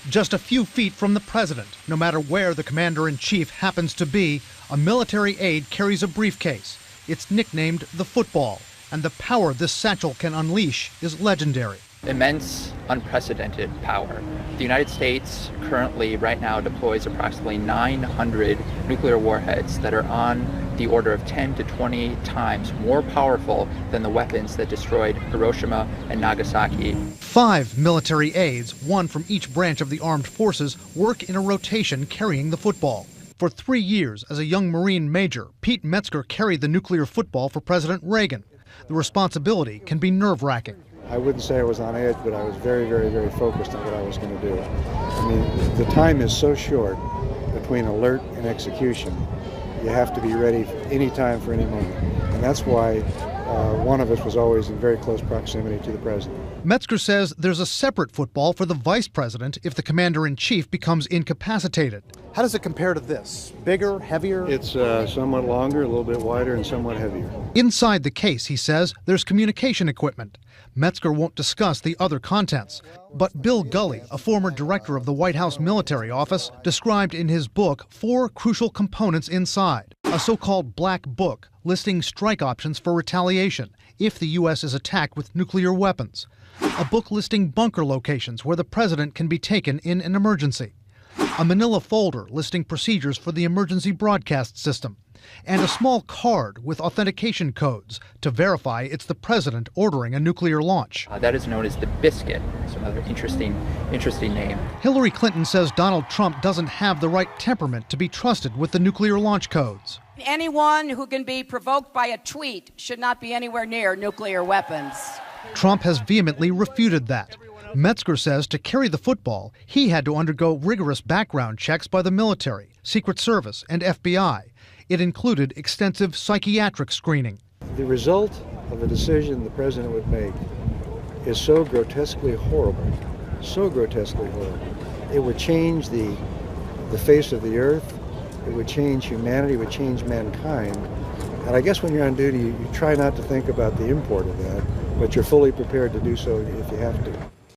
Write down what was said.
Just a few feet from the president, no matter where the commander-in-chief happens to be, a military aide carries a briefcase. It's nicknamed the football, and the power this satchel can unleash is legendary. Immense, unprecedented power. The United States currently, right now, deploys approximately 900 nuclear warheads that are on the order of 10 to 20 times more powerful than the weapons that destroyed Hiroshima and Nagasaki. 5 military aides, one from each branch of the armed forces, work in a rotation carrying the football. For 3 years, as a young Marine major, Pete Metzger carried the nuclear football for President Reagan. The responsibility can be nerve-wracking. I wouldn't say I was on edge, but I was very, very, very focused on what I was going to do. I mean, the time is so short between alert and execution. You have to be ready any time for any moment. And that's why one of us was always in very close proximity to the president. Metzger says there's a separate football for the vice president if the commander-in-chief becomes incapacitated. How does it compare to this? Bigger, heavier? It's somewhat longer, a little bit wider, and somewhat heavier. Inside the case, he says, there's communication equipment. Metzger won't discuss the other contents. But Bill Gully, a former director of the White House Military Office, described in his book 4 crucial components inside. A so-called black book listing strike options for retaliation if the U.S. is attacked with nuclear weapons. A book listing bunker locations where the president can be taken in an emergency. A manila folder listing procedures for the emergency broadcast system. And a small card with authentication codes to verify it's the president ordering a nuclear launch. That is known as the biscuit. It's another interesting name. Hillary Clinton says Donald Trump doesn't have the right temperament to be trusted with the nuclear launch codes. Anyone who can be provoked by a tweet should not be anywhere near nuclear weapons. Trump has vehemently refuted that. Metzger says to carry the football, he had to undergo rigorous background checks by the military, Secret Service, and FBI. It included extensive psychiatric screening. The result of a decision the president would make is so grotesquely horrible, so grotesquely horrible. It would change the face of the earth. It would change humanity. It would change mankind. And I guess when you're on duty, you try not to think about the import of that, but you're fully prepared to do so if you have to.